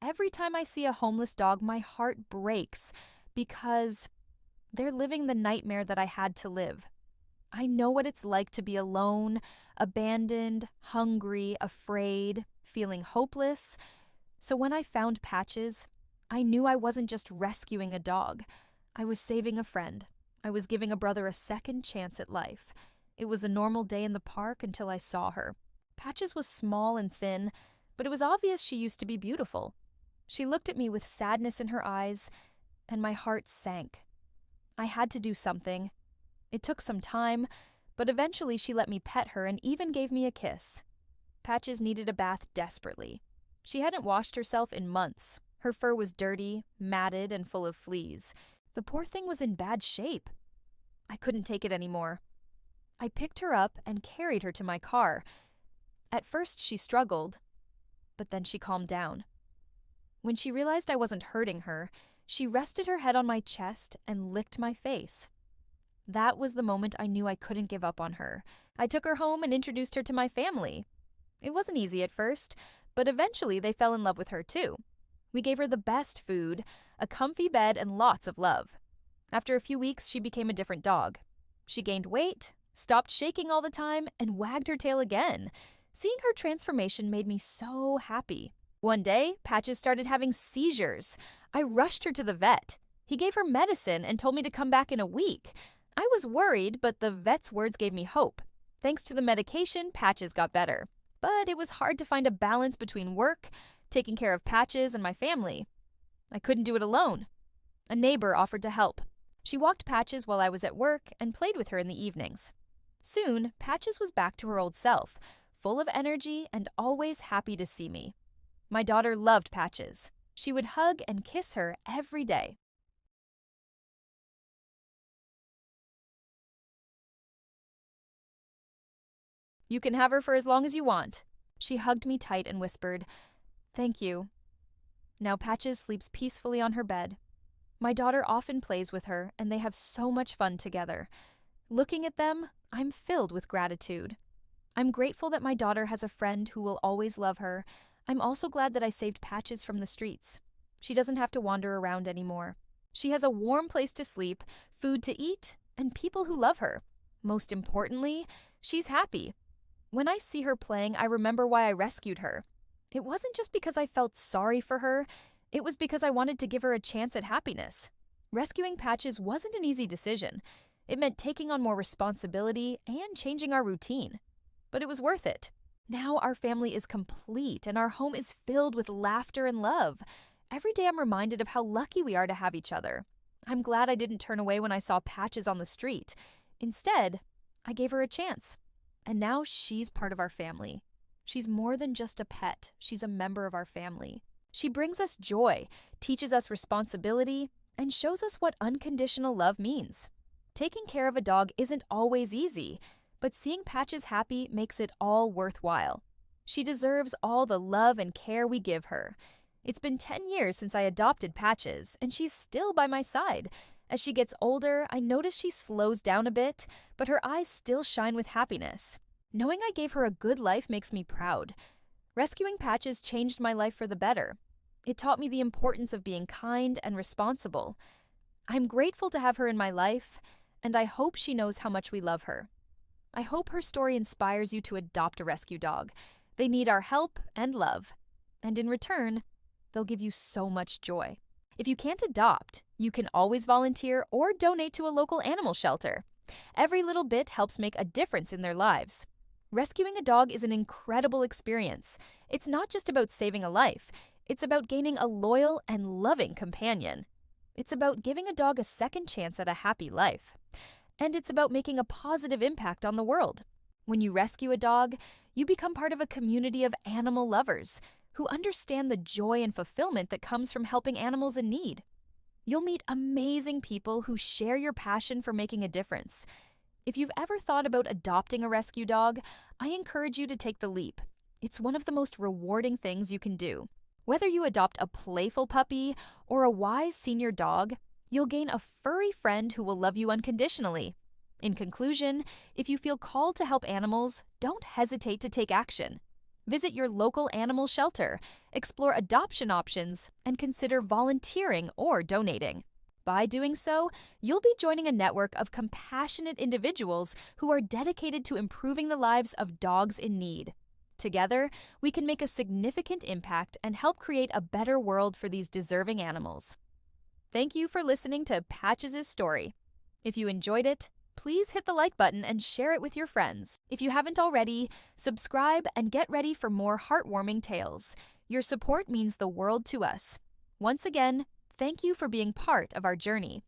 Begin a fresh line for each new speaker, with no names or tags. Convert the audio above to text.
every time I see a homeless dog, my heart breaks because they're living the nightmare that I had to live. I know what it's like to be alone, abandoned, hungry, afraid, feeling hopeless. So when I found Patches, I knew I wasn't just rescuing a dog. I was saving a friend. I was giving a brother a second chance at life. It was a normal day in the park until I saw her. Patches was small and thin, but it was obvious she used to be beautiful. She looked at me with sadness in her eyes, and my heart sank. I had to do something. It took some time, but eventually she let me pet her and even gave me a kiss. Patches needed a bath desperately. She hadn't washed herself in months. Her fur was dirty, matted, and full of fleas. The poor thing was in bad shape. I couldn't take it anymore. I picked her up and carried her to my car. At first she struggled, but then she calmed down. When she realized I wasn't hurting her, she rested her head on my chest and licked my face. That was the moment I knew I couldn't give up on her. I took her home and introduced her to my family. It wasn't easy at first, but eventually they fell in love with her too. We gave her the best food, a comfy bed, and lots of love. After a few weeks, she became a different dog. She gained weight, stopped shaking all the time, and wagged her tail again. Seeing her transformation made me so happy. One day, Patches started having seizures. I rushed her to the vet. He gave her medicine and told me to come back in a week. I was worried, but the vet's words gave me hope. Thanks to the medication, Patches got better. But it was hard to find a balance between work, taking care of Patches, and my family. I couldn't do it alone. A neighbor offered to help. She walked Patches while I was at work and played with her in the evenings. Soon, Patches was back to her old self, full of energy and always happy to see me. My daughter loved Patches. She would hug and kiss her every day. "You can have her for as long as you want." She hugged me tight and whispered, "Thank you." Now Patches sleeps peacefully on her bed. My daughter often plays with her, and they have so much fun together. Looking at them, I'm filled with gratitude. I'm grateful that my daughter has a friend who will always love her. I'm also glad that I saved Patches from the streets. She doesn't have to wander around anymore. She has a warm place to sleep, food to eat, and people who love her. Most importantly, she's happy. When I see her playing, I remember why I rescued her. It wasn't just because I felt sorry for her, it was because I wanted to give her a chance at happiness. Rescuing Patches wasn't an easy decision. It meant taking on more responsibility and changing our routine. But it was worth it. Now our family is complete and our home is filled with laughter and love. Every day I'm reminded of how lucky we are to have each other. I'm glad I didn't turn away when I saw Patches on the street. Instead, I gave her a chance. And now she's part of our family. She's more than just a pet. She's a member of our family. She brings us joy, teaches us responsibility, and shows us what unconditional love means. Taking care of a dog isn't always easy, but seeing Patches happy makes it all worthwhile. She deserves all the love and care we give her. It's been 10 years since I adopted Patches, and she's still by my side. As she gets older, I notice she slows down a bit, but her eyes still shine with happiness. Knowing I gave her a good life makes me proud. Rescuing Patches changed my life for the better. It taught me the importance of being kind and responsible. I'm grateful to have her in my life, and I hope she knows how much we love her. I hope her story inspires you to adopt a rescue dog. They need our help and love, and in return, they'll give you so much joy. If you can't adopt, you can always volunteer or donate to a local animal shelter. Every little bit helps make a difference in their lives. Rescuing a dog is an incredible experience. It's not just about saving a life. It's about gaining a loyal and loving companion. It's about giving a dog a second chance at a happy life. And it's about making a positive impact on the world. When you rescue a dog, you become part of a community of animal lovers who understand the joy and fulfillment that comes from helping animals in need. You'll meet amazing people who share your passion for making a difference. If you've ever thought about adopting a rescue dog, I encourage you to take the leap. It's one of the most rewarding things you can do. Whether you adopt a playful puppy or a wise senior dog, you'll gain a furry friend who will love you unconditionally. In conclusion, if you feel called to help animals, don't hesitate to take action. Visit your local animal shelter, explore adoption options, and consider volunteering or donating. By doing so, you'll be joining a network of compassionate individuals who are dedicated to improving the lives of dogs in need. Together, we can make a significant impact and help create a better world for these deserving animals. Thank you for listening to Patches' story. If you enjoyed it, please hit the like button and share it with your friends. If you haven't already, subscribe and get ready for more heartwarming tales. Your support means the world to us. Once again, thank you for being part of our journey.